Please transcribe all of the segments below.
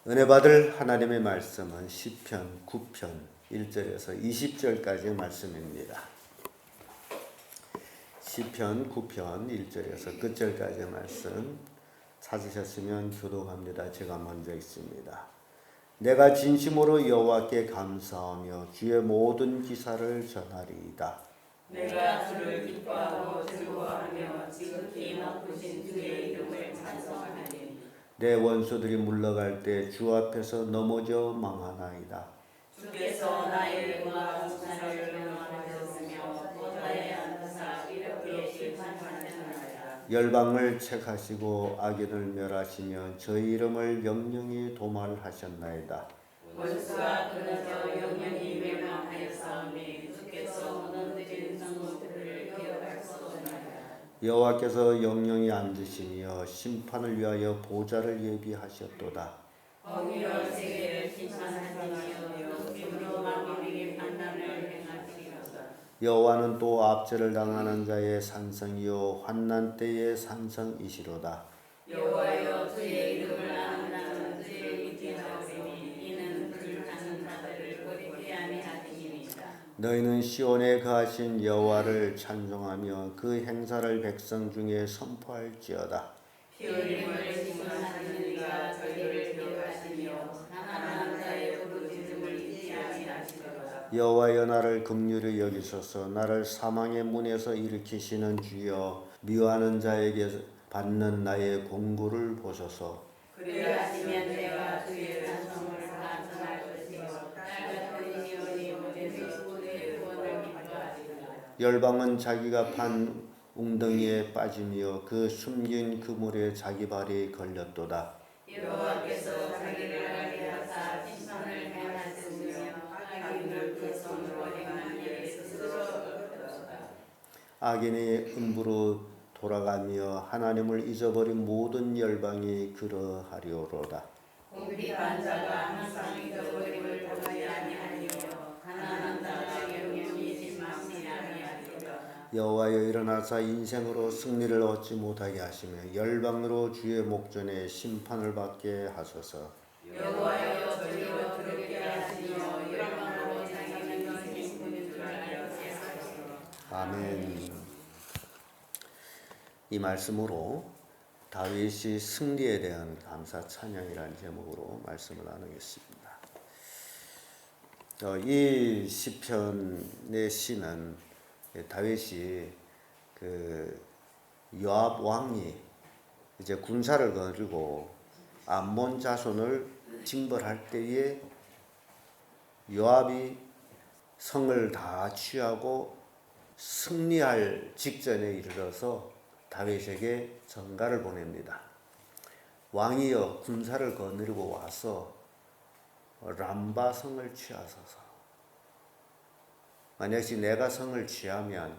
은혜 받을 하나님의 말씀은 시편 9편 1절에서 20절까지의 말씀입니다. 시편 9편 1절에서 끝절까지의 말씀 찾으셨으면 교독합니다. 제가 먼저 읽습니다. 내가 진심으로 여호와께 감사하며 주의 모든 기사를 전하리이다. 내가 주를 기뻐하고 즐거워하며 지극히 높으신 주의 이름을 찬송하리니 내 원수들이 물러갈 때 주 앞에서 넘어져 망하나이다. 주께서 나의 영광과 칭찬을 명하셨으며 보좌에 앉으사 이렇게 심판하셨나이다. 열방을 책하시고 악인을 멸하시며 저희 이름을 영영히 도말하셨나이다. 원수가 끊어져 영영히 멸망하였사오니 주께서 무너뜨린 성읍들을 기억할 수 없나이다. 여호와께서 영영히 앉으시며 심판을 위하여 보좌를 예비하셨도다. 공의로 세계를 심판하시며 높임으로 만민에게 판단을 행하시리로다. 여호와는 또 압제를 당하는 자의 산성이요 환난 때의 산성이시로다. 여호와여 주의 이름을 아는 자는 주의 위대하오리니 이는 불타는 자들을 버리지 아니하시니이다. 너희는 시온에 거하신 여호와를 찬송하며 그 행사를 백성 중에 선포할지어다. 피 흘림을 심판하시는 이가 저희를 기억하시며 가난한 자의 부르짖음을 잊지 아니하시리로다. 여호와여 나를 긍휼히 여기소서. 나를 사망의 문에서 일으키시는 주여 미워하는 자에게 받는 나의 공고를 보소서. 그리하시면 내가 주의 찬송을 간청할 것이요 딸 같은 시온이 모래서 주의 구원을 기뻐하리로다. 열방은 자기가 판 웅덩이에 빠지며 그 숨긴 그물에 자기 발이 걸렸도다. 여호와께서 자기를 알게 하사 심판을 행하셨으며 악인을 그 손으로 행한 일을 스스로 엎드렸다. 악인이 음부로 돌아가며 하나님을 잊어버린 모든 열방이 그러하리로다. 궁핍한 자가 항상 잊어버림을 보지 아니하니요 가난한 자가 영영히 실망치 아니하리로다. 여호와여 일어나사 인생으로 승리를 얻지 못하게 하시며 열방으로 주의 목전에 심판을 받게 하소서. 여호와여 저희로 두렵게 하시며 열방으로 자기는 너희 분인 줄 알게 하소서. 아멘. 이 말씀으로 다윗이 승리에 대한 감사 찬양이라는 제목으로 말씀을 나누겠습니다. 이 시편의 시는 다윗이 그 요압 왕이 이제 군사를 거느리고 암몬 자손을 징벌할 때에 요압이 성을 다 취하고 승리할 직전에 이르러서 다윗에게 전가를 보냅니다. 왕이여 군사를 거느리고 와서 람바 성을 취하소서. 만약에 내가 성을 취하면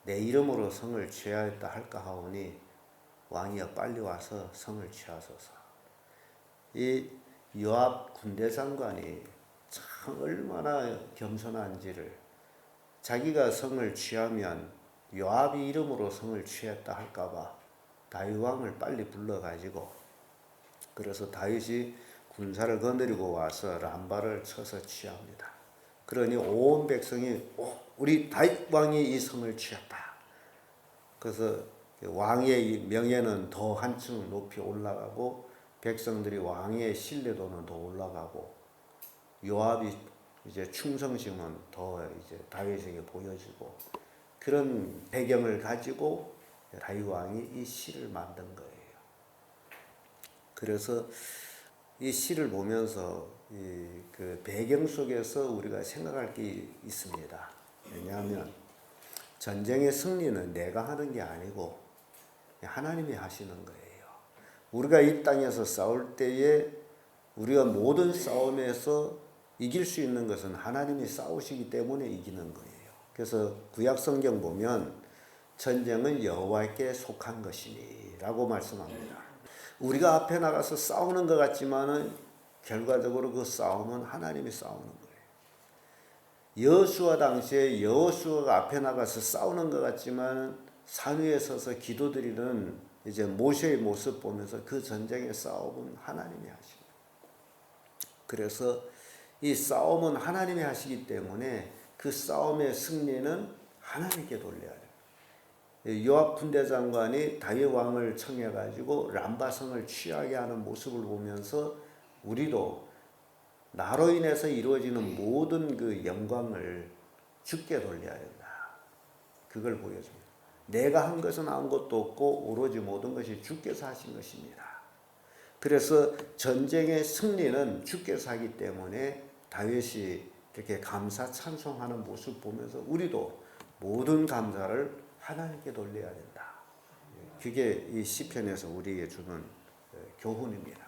내 이름으로 성을 취하였다 할까 하오니 왕이여 빨리 와서 성을 취하소서. 이 요압 군대 장관이 참 얼마나 겸손한지를, 자기가 성을 취하면 요압이 이름으로 성을 취했다 할까봐 다윗 왕을 빨리 불러가지고, 그래서 다윗이 군사를 거느리고 와서 람바를 쳐서 취합니다. 그러니 온 백성이 우리 다윗 왕이 이 성을 취했다. 그래서 왕의 명예는 더 한층 높이 올라가고 백성들이 왕의 신뢰도는 더 올라가고 요압이 이제 충성심은 더 이제 다윗에게 보여지고, 그런 배경을 가지고 다윗 왕이 이 시를 만든 거예요. 그래서 이 시를 보면서 그 배경 속에서 우리가 생각할 게 있습니다. 왜냐하면 전쟁의 승리는 내가 하는 게 아니고 하나님이 하시는 거예요. 우리가 이 땅에서 싸울 때에 우리가 모든 싸움에서 이길 수 있는 것은 하나님이 싸우시기 때문에 이기는 거예요. 그래서 구약 성경 보면 전쟁은 여호와께 속한 것이니 라고 말씀합니다. 우리가 앞에 나가서 싸우는 것 같지만은 결과적으로 그 싸움은 하나님이 싸우는 거예요. 여호수아 당시에 여호수아가 앞에 나가서 싸우는 것 같지만 산 위에 서서 기도드리는 이제 모세의 모습 보면서 그 전쟁의 싸움은 하나님이 하십니다. 그래서 이 싸움은 하나님이 하시기 때문에 그 싸움의 승리는 하나님께 돌려야 돼요. 요압 군대장관이 다윗 왕을 청해 가지고 람바성을 취하게 하는 모습을 보면서 우리도 나로 인해서 이루어지는 모든 그 영광을 주께 돌려야 된다. 그걸 보여줍니다. 내가 한 것은 아무것도 없고 오로지 모든 것이 주께서 하신 것입니다. 그래서 전쟁의 승리는 주께서 하기 때문에 다윗이 이렇게 감사 찬송하는 모습 보면서 우리도 모든 감사를 하나님께 돌려야 된다. 그게 이 시편에서 우리에게 주는 교훈입니다.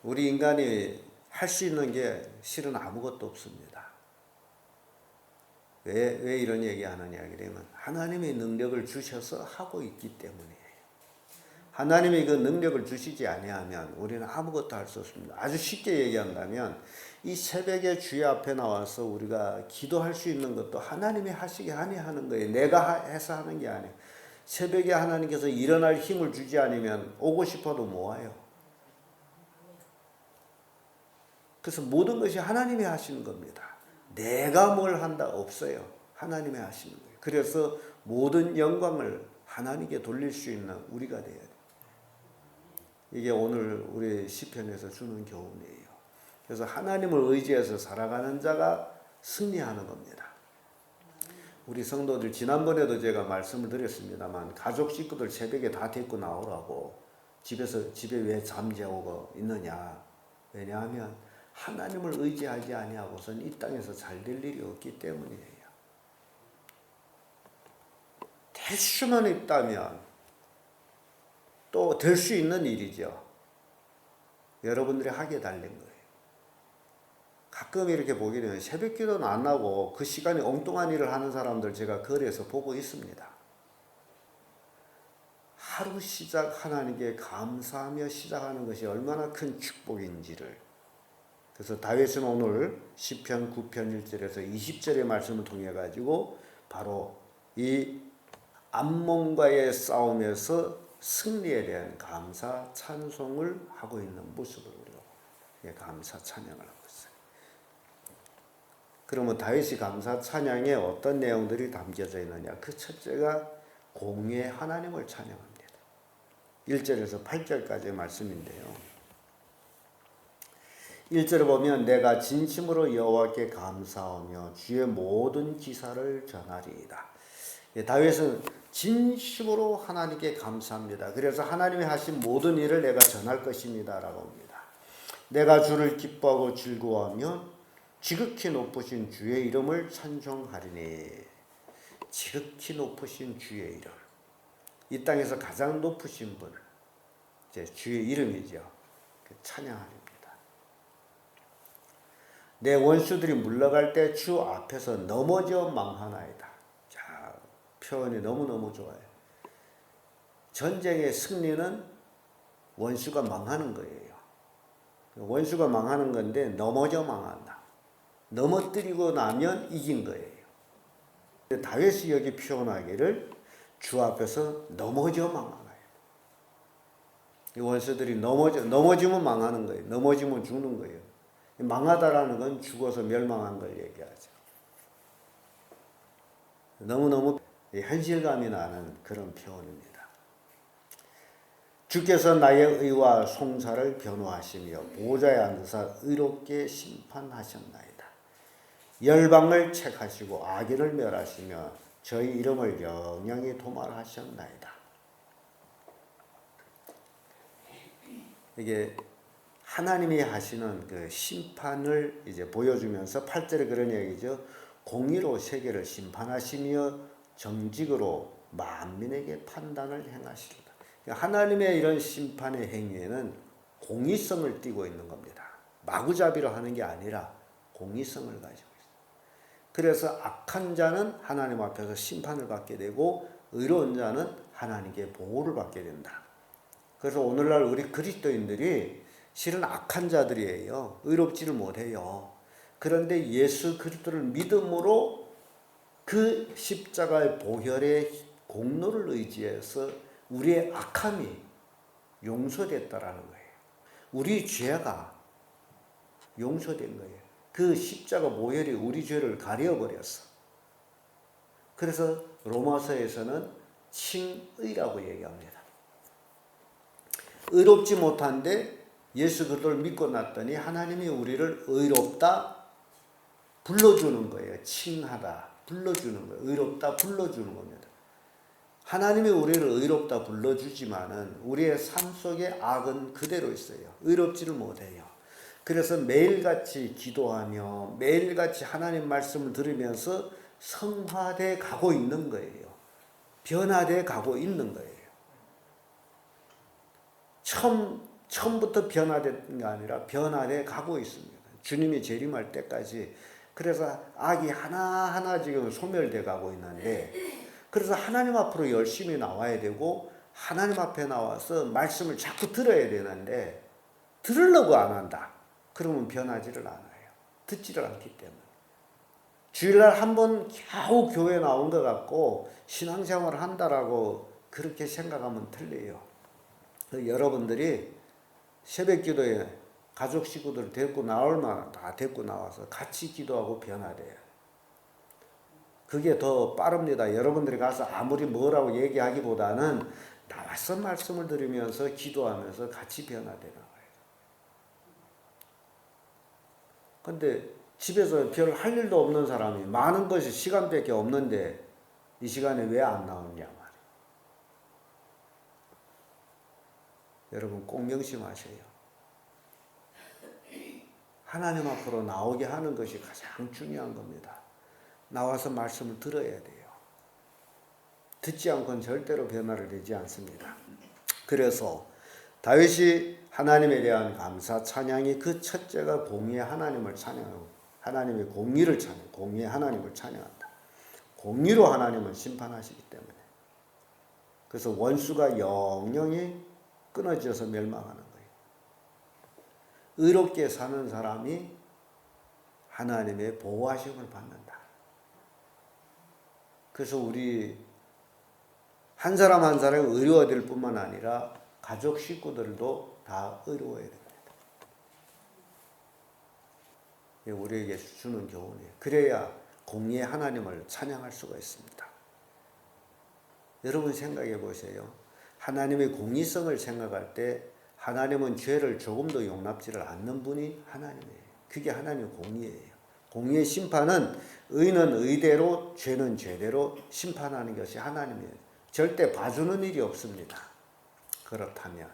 우리 인간이 할 수 있는 게 실은 아무것도 없습니다. 왜 이런 얘기하느냐 그러면 하나님이 능력을 주셔서 하고 있기 때문이에요. 하나님이 그 능력을 주시지 아니하면 우리는 아무것도 할 수 없습니다. 아주 쉽게 얘기한다면 이 새벽에 주의 앞에 나와서 우리가 기도할 수 있는 것도 하나님이 하시게 아니하는 거예요. 내가 해서 하는 게 아니에요. 새벽에 하나님께서 일어날 힘을 주지 않으면 오고 싶어도 못 와요. 그래서 모든 것이 하나님이 하시는 겁니다. 내가 뭘 한다 없어요. 하나님이 하시는 거예요. 그래서 모든 영광을 하나님께 돌릴 수 있는 우리가 되어야 돼요. 이게 오늘 우리 시편에서 주는 교훈이에요. 그래서 하나님을 의지해서 살아가는 자가 승리하는 겁니다. 우리 성도들 지난번에도 제가 말씀을 드렸습니다만 가족 식구들 새벽에 다 데리고 나오라고 집에 왜 잠재우고 있느냐. 왜냐하면 하나님을 의지하지 아니하고선 이 땅에서 잘 될 일이 없기 때문이에요. 될 수만 있다면 또 될 수 있는 일이죠. 여러분들이 하기에 달린 거예요. 가끔 이렇게 보게 되면 새벽 기도는 안 하고 그 시간에 엉뚱한 일을 하는 사람들 제가 거리에서 보고 있습니다. 하루 시작 하나님께 감사하며 시작하는 것이 얼마나 큰 축복인지를. 그래서 다윗은 오늘 시편 9편 1절에서 20절의 말씀을 통해 가지고 바로 이 암몬과의 싸움에서 승리에 대한 감사 찬송을 하고 있는 모습을 우리가 감사 찬양을 하고 있어요. 그러면 다윗이 감사 찬양에 어떤 내용들이 담겨져 있느냐? 그 첫째가 공의 하나님을 찬양합니다. 1절에서 8절까지의 말씀인데요. 1절을 보면 내가 진심으로 여호와께 감사하며 주의 모든 기사를 전하리이다. 다윗은 진심으로 하나님께 감사합니다. 그래서 하나님이 하신 모든 일을 내가 전할 것입니다 라고 합니다. 내가 주를 기뻐하고 즐거워하며 지극히 높으신 주의 이름을 찬송하리니. 지극히 높으신 주의 이름. 이 땅에서 가장 높으신 분, 이제 주의 이름이죠. 찬양하리니. 내 원수들이 물러갈 때 주 앞에서 넘어져 망하나이다. 자, 표현이 너무너무 좋아요. 전쟁의 승리는 원수가 망하는 거예요. 원수가 망하는 건데 넘어져 망한다. 넘어뜨리고 나면 이긴 거예요. 다윗이 여기 표현하기를 주 앞에서 넘어져 망하나이다. 이 원수들이 넘어지면 망하는 거예요. 넘어지면 죽는 거예요. 망하다라는 건 죽어서 멸망한 걸 얘기하죠. 너무너무 현실감이 나는 그런 표현입니다. 주께서 나의 의와 송사를 변호하시며 보좌에 앉으사 의롭게 심판하셨나이다. 열방을 책하시고 악인을 멸하시며 저희 이름을 영영히 도말하셨나이다. 이게 하나님이 하시는 그 심판을 이제 보여주면서 8절에 그런 얘기죠. 공의로 세계를 심판하시며 정직으로 만민에게 판단을 행하시리다. 하나님의 이런 심판의 행위에는 공의성을 띠고 있는 겁니다. 마구잡이로 하는 게 아니라 공의성을 가지고 있어요. 그래서 악한 자는 하나님 앞에서 심판을 받게 되고 의로운 자는 하나님께 보호를 받게 된다. 그래서 오늘날 우리 그리스도인들이 실은 악한 자들이에요. 의롭지를 못해요. 그런데 예수 그리스도를 믿음으로 그 십자가의 보혈의 공로를 의지해서 우리의 악함이 용서됐다라는 거예요. 우리 죄가 용서된 거예요. 그 십자가 모혈이 우리 죄를 가려버렸어. 그래서 로마서에서는 칭의라고 얘기합니다. 의롭지 못한데 예수 그리스도를 믿고 났더니 하나님이 우리를 의롭다 불러주는 거예요. 칭하다 불러주는 거예요. 의롭다 불러주는 겁니다. 하나님이 우리를 의롭다 불러주지만은 우리의 삶 속에 악은 그대로 있어요. 의롭지를 못해요. 그래서 매일같이 기도하며 매일같이 하나님 말씀을 들으면서 성화돼 가고 있는 거예요. 변화돼 가고 있는 거예요. 처음부터 변화된 게 아니라 변화돼 가고 있습니다. 주님이 재림할 때까지. 그래서 악이 하나하나 지금 소멸돼 가고 있는데, 그래서 하나님 앞으로 열심히 나와야 되고 하나님 앞에 나와서 말씀을 자꾸 들어야 되는데 들으려고 안 한다. 그러면 변하지를 않아요. 듣지를 않기 때문에. 주일날 한 번 겨우 교회 나온 것 같고 신앙생활을 한다라고 그렇게 생각하면 틀려요. 여러분들이 새벽기도에 가족 식구들 데리고 나올 만한 다 데리고 나와서 같이 기도하고 변화돼요. 그게 더 빠릅니다. 여러분들이 가서 아무리 뭐라고 얘기하기보다는 나와서 말씀을 들으면서 기도하면서 같이 변화돼 나와요. 근데 집에서 별 할 일도 없는 사람이 많은 것이 시간밖에 없는데 이 시간에 왜 안 나오냐 말이에요. 여러분 꼭 명심하세요. 하나님 앞으로 나오게 하는 것이 가장 중요한 겁니다. 나와서 말씀을 들어야 돼요. 듣지 않고는 절대로 변화를 되지 않습니다. 그래서 다윗이 하나님에 대한 감사 찬양이 그 첫째가 공의의 하나님을 찬양하고 하나님의 공의를 찬양, 공의의 하나님을 찬양한다. 공의로 하나님은 심판하시기 때문에. 그래서 원수가 영영이 끊어져서 멸망하는 거예요. 의롭게 사는 사람이 하나님의 보호하심을 받는다. 그래서 우리 한 사람 한 사람이 의로워야 될 뿐만 아니라 가족 식구들도 다 의로워야 됩니다. 우리에게 주는 교훈이에요. 그래야 공의의 하나님을 찬양할 수가 있습니다. 여러분 생각해 보세요. 하나님의 공의성을 생각할 때 하나님은 죄를 조금도 용납지를 않는 분이 하나님이에요. 그게 하나님의 공의예요. 공의의 심판은 의는 의대로 죄는 죄대로 심판하는 것이 하나님이에요. 절대 봐주는 일이 없습니다. 그렇다면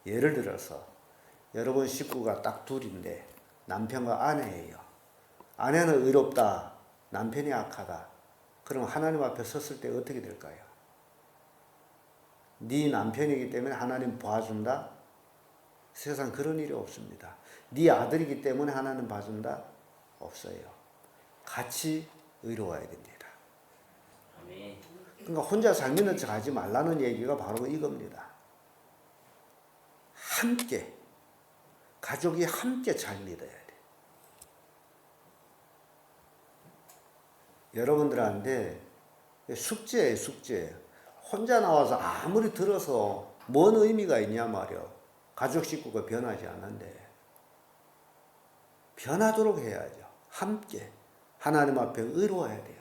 예를 들어서 여러분 식구가 딱 둘인데 남편과 아내예요. 아내는 의롭다, 남편이 악하다. 그럼 하나님 앞에 섰을 때 어떻게 될까요? 네 남편이기 때문에 하나님 봐준다? 세상 그런 일이 없습니다. 네 아들이기 때문에 하나님 봐준다? 없어요. 같이 의로워야 됩니다. 그러니까 혼자 잘 믿는 척 하지 말라는 얘기가 바로 이겁니다. 함께, 가족이 함께 잘 믿어야 돼. 여러분들한테 숙제예요, 숙제. 혼자 나와서 아무리 들어서 뭔 의미가 있냐 말이요. 가족 식구가 변하지 않는데. 변하도록 해야죠. 함께 하나님 앞에 의로워야 돼야죠.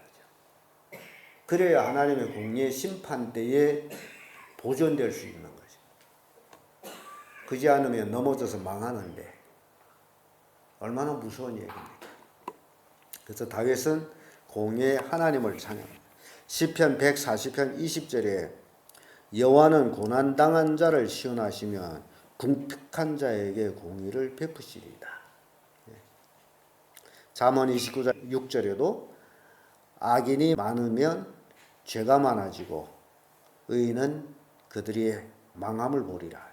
그래야 하나님의 공의의 심판 때에 보존될 수 있는 거죠. 그지 않으면 넘어져서 망하는데 얼마나 무서운 얘기입니까? 그래서 다윗은 공의의 하나님을 찬양합니다. 시편 140편 20절에 여호와는 고난당한 자를 시원하시면 궁핍한 자에게 공의를 베푸시리이다. 잠언 29장 6절에도 악인이 많으면 죄가 많아지고 의인은 그들이 망함을 보리라.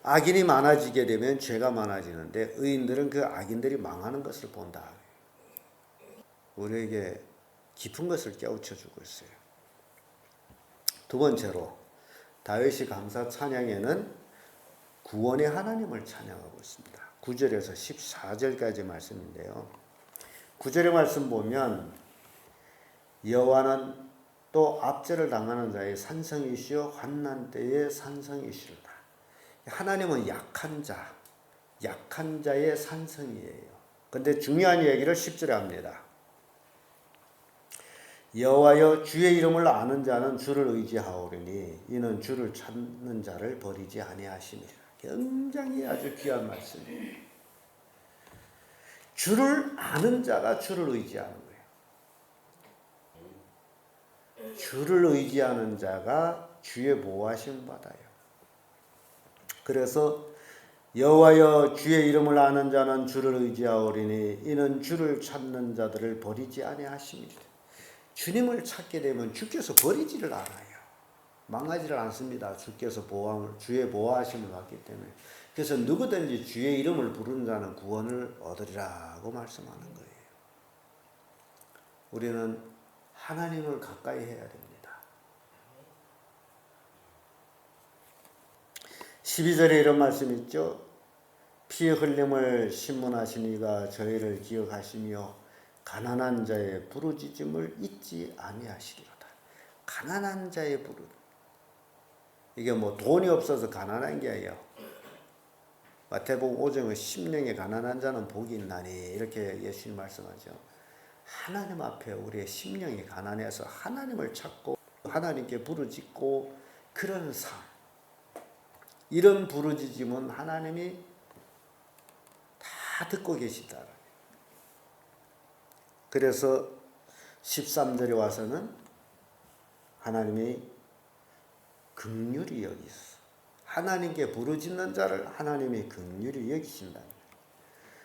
악인이 많아지게 되면 죄가 많아지는데 의인들은 그 악인들이 망하는 것을 본다. 우리에게 깊은 것을 깨우쳐주고 있어요. 두 번째로 다윗이 감사 찬양에는 구원의 하나님을 찬양하고 있습니다. 9절에서 14절까지 말씀인데요. 9절의 말씀 보면 여호와는 또 압제를 당하는 자의 산성이시요 환난 때의 산성이시로다. 하나님은 약한 자, 약한 자의 산성이에요. 근데 중요한 얘기를 10절에 합니다. 여호와여 주의 이름을 아는 자는 주를 의지하오리니 이는 주를 찾는 자를 버리지 아니하시니라. 굉장히 아주 귀한 말씀이에요. 주를 아는 자가 주를 의지하는 거예요. 주를 의지하는 자가 주의 보호하심을 받아요. 그래서 여호와여 주의 이름을 아는 자는 주를 의지하오리니 이는 주를 찾는 자들을 버리지 아니하심이라. 주님을 찾게 되면 주께서 버리지를 않아요. 망하지를 않습니다. 주께서 주의 보호하심을 받기 때문에. 그래서 누구든지 주의 이름을 부르는 자는 구원을 얻으리라고 말씀하는 거예요. 우리는 하나님을 가까이 해야 됩니다. 12절에 이런 말씀 있죠. 피 흘림을 신문하신 이가 저희를 기억하시며 가난한 자의 부르짖음을 잊지 아니하시리로다. 가난한 자의 부르. 이게 뭐 돈이 없어서 가난한 게 아니에요. 마태복음 5장의 심령에 가난한 자는 복이 있나니 이렇게 예수님 말씀하죠. 하나님 앞에 우리의 심령이 가난해서 하나님을 찾고 하나님께 부르짖고 그런 삶. 이런 부르짖음은 하나님이 다 듣고 계시다. 그래서 13절에 와서는 하나님이 긍휼히 여기서 하나님께 부르짖는 자를 하나님이 긍휼히 여기신다.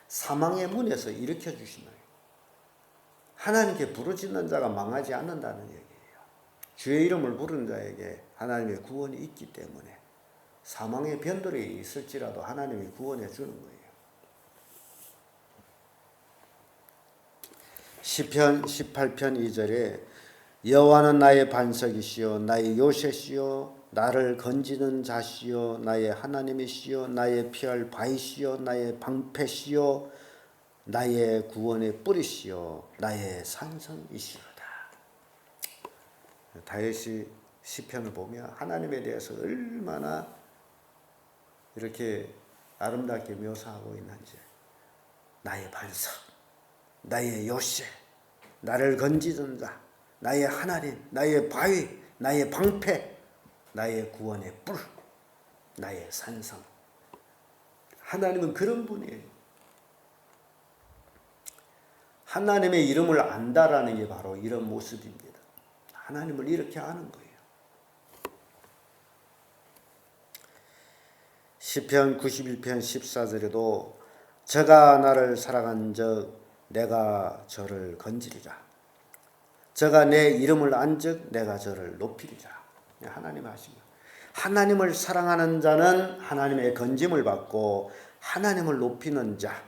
사망의 문에서 일으켜 주신다. 하나님께 부르짖는 자가 망하지 않는다는 얘기예요. 주의 이름을 부르는 자에게 하나님의 구원이 있기 때문에 사망의 변돌이 있을지라도 하나님이 구원해 주는 거예요. 시편 18편 2절에 여호와는 나의 반석이시요 나의 요새시요 나를 건지는 자시요 나의 하나님이시요 나의 피할 바위시요 나의 방패시요 나의 구원의 뿌리시요 나의 산성이시로다. 다윗이 시편을 보면 하나님에 대해서 얼마나 이렇게 아름답게 묘사하고 있는지. 나의 반석, 나의 요새, 나를 건지는 자, 나의 하나님, 나의 바위, 나의 방패, 나의 구원의 뿔, 나의 산성. 하나님은 그런 분이에요. 하나님의 이름을 안다라는 게 바로 이런 모습입니다. 하나님을 이렇게 아는 거예요. 시편 91편 14절에도 저가 나를 사랑한 적 내가 저를 건지리라. 저가 내 이름을 안즉 내가 저를 높이리라. 하나님 하신 거예요. 하나님을 사랑하는 자는 하나님의 건짐을 받고 하나님을 높이는 자,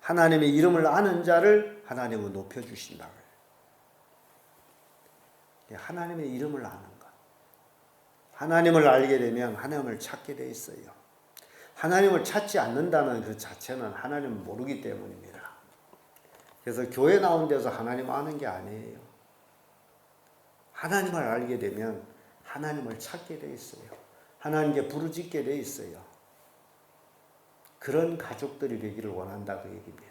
하나님의 이름을 아는 자를 하나님은 높여주신다. 하나님의 이름을 아는 것. 하나님을 알게 되면 하나님을 찾게 돼 있어요. 하나님을 찾지 않는다는 그 자체는 하나님을 모르기 때문입니다. 그래서 교회 나온 데서 하나님 아는 게 아니에요. 하나님을 알게 되면 하나님을 찾게 돼 있어요. 하나님께 부르짖게 돼 있어요. 그런 가족들이 되기를 원한다 그 얘기입니다.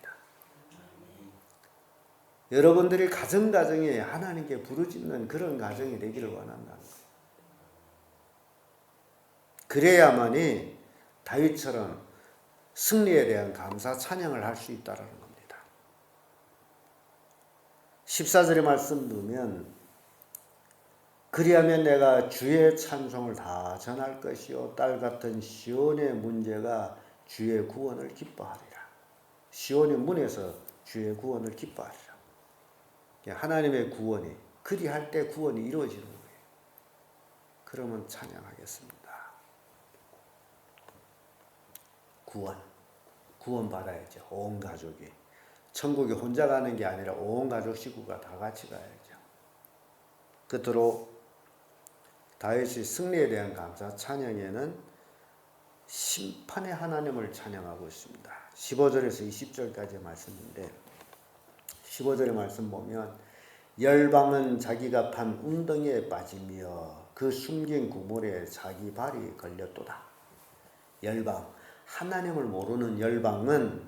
여러분들이 가정에 하나님께 부르짖는 그런 가정이 되기를 원한다는 거예요. 그래야만이 다윗처럼 승리에 대한 감사 찬양을 할 수 있다는 겁니다. 14절의 말씀 보면 그리하면 내가 주의 찬송을 다 전할 것이요 딸 같은 시온의 문제가 주의 구원을 기뻐하리라. 시온의 문에서 주의 구원을 기뻐하리라. 하나님의 구원이 그리할 때 구원이 이루어지는 거예요. 그러면 찬양하겠습니다. 구원 받아야죠. 온 가족이. 천국에 혼자 가는 게 아니라 온 가족 식구가 다 같이 가야죠. 끝으로 다윗이 승리에 대한 감사 찬양에는 심판의 하나님을 찬양하고 있습니다. 15절에서 20절까지의 말씀인데 15절의 말씀 보면 열방은 자기가 판 운덩이에 빠지며 그 숨긴 구물에 자기 발이 걸렸도다. 열방, 하나님을 모르는 열방은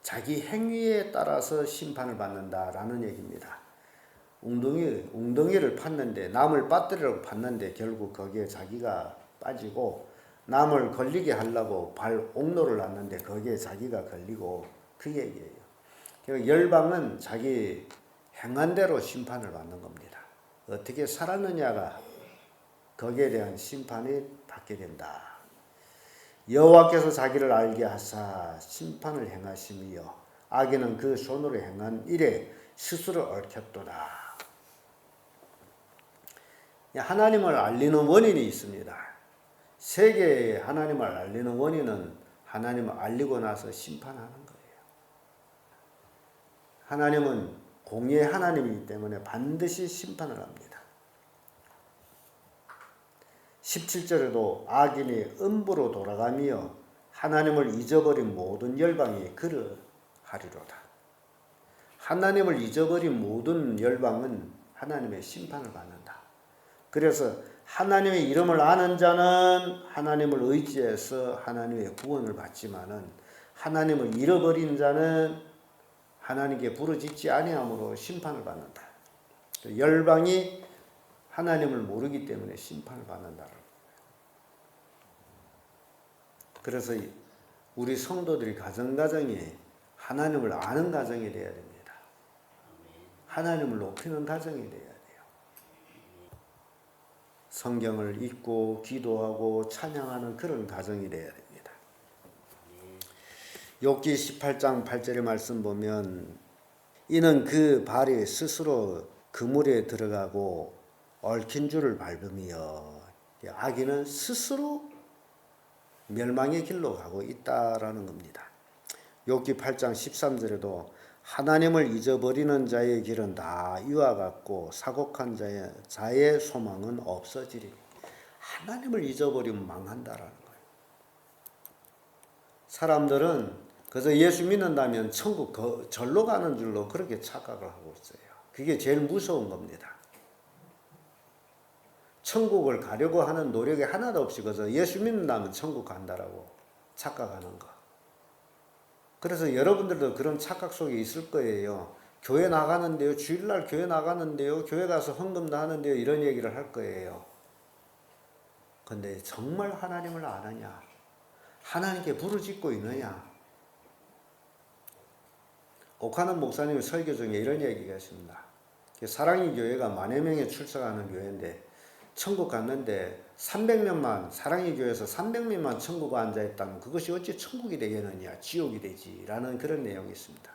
자기 행위에 따라서 심판을 받는다라는 얘기입니다. 웅덩이를 팠는데 남을 빠뜨리려고 팠는데 결국 거기에 자기가 빠지고 남을 걸리게 하려고 발 옥로를 놨는데 거기에 자기가 걸리고 그 얘기예요. 그러니까 열방은 자기 행한 대로 심판을 받는 겁니다. 어떻게 살았느냐가 거기에 대한 심판이 받게 된다. 여호와께서 자기를 알게 하사 심판을 행하심이요 악인은 그 손으로 행한 일에 스스로 얽혔도다. 하나님을 알리는 원인이 있습니다. 세계에 하나님을 알리는 원인은 하나님을 알리고 나서 심판하는 거예요. 하나님은 공의의 하나님이기 때문에 반드시 심판을 합니다. 17절에도 악인이 음부로 돌아가며 하나님을 잊어버린 모든 열방이 그러하리로다. 하나님을 잊어버린 모든 열방은 하나님의 심판을 받는다. 그래서 하나님의 이름을 아는 자는 하나님을 의지해서 하나님의 구원을 받지만은 하나님을 잃어버린 자는 하나님께 부르짖지 아니함으로 심판을 받는다. 열방이 하나님을 모르기 때문에 심판을 받는다. 그래서 우리 성도들이 가정가정이 하나님을 아는 가정이 되어야 됩니다. 하나님을 높이는 가정이 되어야 돼요. 성경을 읽고 기도하고 찬양하는 그런 가정이 되어야 됩니다. 욥기 18장 8절의 말씀 보면 이는 그 발이 스스로 그물에 들어가고 얽힌 줄을 밟으며 악인은 스스로 멸망의 길로 가고 있다라는 겁니다. 욥기 8장 13절에도 하나님을 잊어버리는 자의 길은 다 이와 같고 사곡한 자의 소망은 없어지리니 하나님을 잊어버리면 망한다라는 거예요. 사람들은 그래서 예수 믿는다면 천국 절로 가는 줄로 그렇게 착각을 하고 있어요. 그게 제일 무서운 겁니다. 천국을 가려고 하는 노력이 하나도 없이 그래서 예수 믿는다면 천국 간다라고 착각하는 거. 그래서 여러분들도 그런 착각 속에 있을 거예요. 교회 나가는데요. 주일날 교회 나가는데요. 교회 가서 헌금도 하는데요. 이런 얘기를 할 거예요. 근데 정말 하나님을 아느냐? 하나님께 부르짖고 있느냐? 옥하는 목사님의 설교 중에 이런 얘기가 있습니다. 사랑의 교회가 10,000명이 출석하는 교회인데 천국 갔는데 300명만 사랑의 교회에서 300명만 천국에 앉아있다면 그것이 어찌 천국이 되겠느냐 지옥이 되지 라는 그런 내용이 있습니다.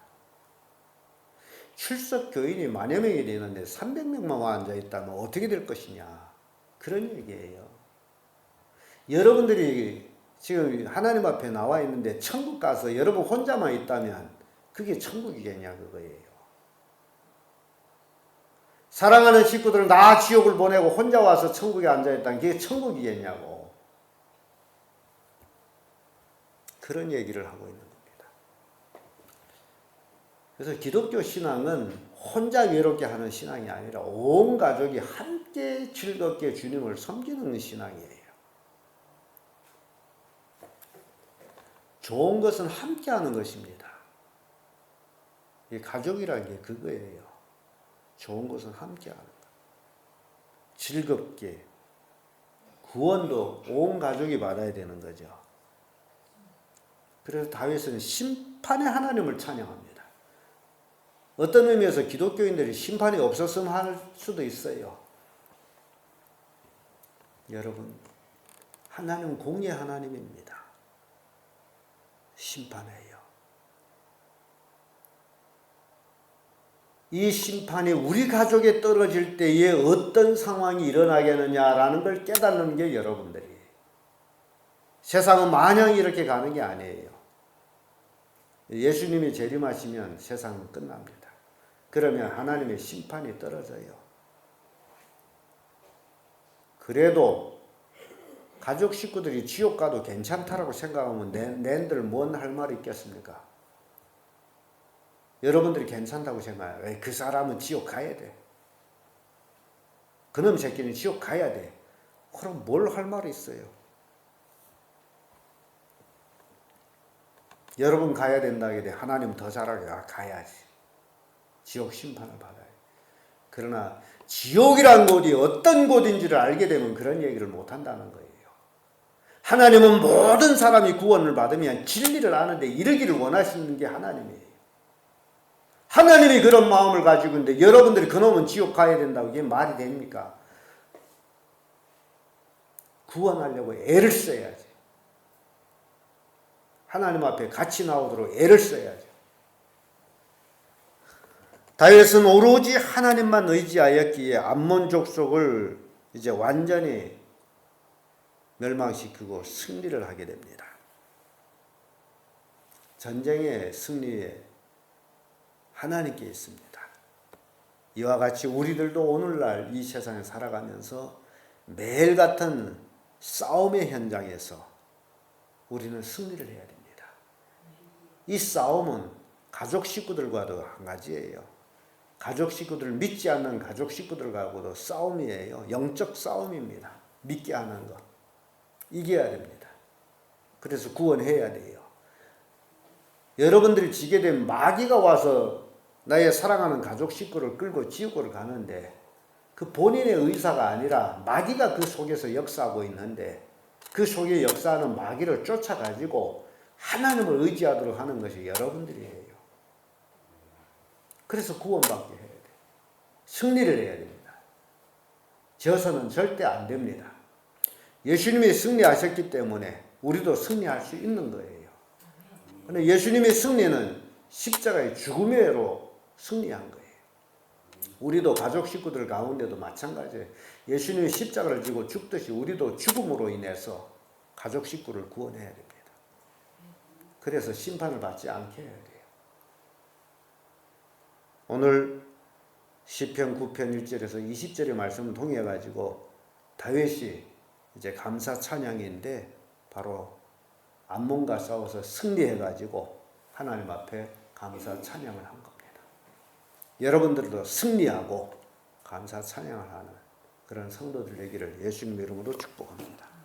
출석 교인이 10,000 명이 되는데 300명만 앉아있다면 어떻게 될 것이냐 그런 얘기예요. 여러분들이 지금 하나님 앞에 나와 있는데 천국 가서 여러분 혼자만 있다면 그게 천국이겠냐 그거예요. 사랑하는 식구들은 다 지옥을 보내고 혼자 와서 천국에 앉아있다는 게 천국이겠냐고. 그런 얘기를 하고 있는 겁니다. 그래서 기독교 신앙은 혼자 외롭게 하는 신앙이 아니라 온 가족이 함께 즐겁게 주님을 섬기는 신앙이에요. 좋은 것은 함께 하는 것입니다. 이 가족이라는 게 그거예요. 좋은 것은 함께 하는 것. 즐겁게. 구원도 온 가족이 받아야 되는 거죠. 그래서 다윗은 심판의 하나님을 찬양합니다. 어떤 의미에서 기독교인들이 심판이 없었으면 할 수도 있어요. 여러분, 하나님은 공의의 하나님입니다. 심판해요. 이 심판이 우리 가족에 떨어질 때에 어떤 상황이 일어나겠느냐라는 걸 깨닫는 게 여러분들이에요. 세상은 마냥 이렇게 가는 게 아니에요. 예수님이 재림하시면 세상은 끝납니다. 그러면 하나님의 심판이 떨어져요. 그래도 가족 식구들이 지옥 가도 괜찮다라고 생각하면 낸들 뭔 할 말이 있겠습니까? 여러분들이 괜찮다고 생각해요. 왜 그 사람은 지옥 가야 돼. 그놈 새끼는 지옥 가야 돼. 그럼 뭘 할 말이 있어요? 여러분 가야 된다 하게 돼. 하나님 더 잘하게 가야지. 지옥 심판을 받아요. 그러나 지옥이란 곳이 어떤 곳인지를 알게 되면 그런 얘기를 못한다는 거예요. 하나님은 모든 사람이 구원을 받으면 진리를 아는데 이르기를 원하시는 게 하나님이에요. 하나님이 그런 마음을 가지고 있는데 여러분들이 그놈은 지옥 가야 된다고 이게 말이 됩니까? 구원하려고 애를 써야지. 하나님 앞에 같이 나오도록 애를 써야죠. 다윗은 오로지 하나님만 의지하였기에 암몬 족속을 이제 완전히 멸망시키고 승리를 하게 됩니다. 전쟁의 승리에 하나님께 있습니다. 이와 같이 우리들도 오늘날 이 세상에 살아가면서 매일 같은 싸움의 현장에서 우리는 승리를 해야 됩니다. 이 싸움은 가족 식구들과도 한 가지예요. 가족 식구들을 믿지 않는 가족 식구들과도 싸움이에요. 영적 싸움입니다. 믿게 하는 것. 이겨야 됩니다. 그래서 구원해야 돼요. 여러분들이 지게 된 마귀가 와서 나의 사랑하는 가족 식구를 끌고 지옥으로 가는데 그 본인의 의사가 아니라 마귀가 그 속에서 역사하고 있는데 그 속에 역사하는 마귀를 쫓아가지고 하나님을 의지하도록 하는 것이 여러분들이에요. 그래서 구원받게 해야 돼요. 승리를 해야 됩니다. 져서는 절대 안 됩니다. 예수님이 승리하셨기 때문에 우리도 승리할 수 있는 거예요. 그런데 예수님의 승리는 십자가의 죽음으로 승리한 거예요. 우리도 가족 식구들 가운데도 마찬가지예요. 예수님이 십자가를 지고 죽듯이 우리도 죽음으로 인해서 가족 식구를 구원해야 됩니다. 그래서 심판을 받지 않게 해야 돼요. 오늘 시편 9편 1절에서 20절의 말씀을 통해 가지고 다윗이 이제 감사 찬양인데 바로 암몬과 싸워서 승리해 가지고 하나님 앞에 감사 찬양을 한 겁니다. 여러분들도 승리하고 감사 찬양을 하는 그런 성도들 되기를 예수님 이름으로 축복합니다.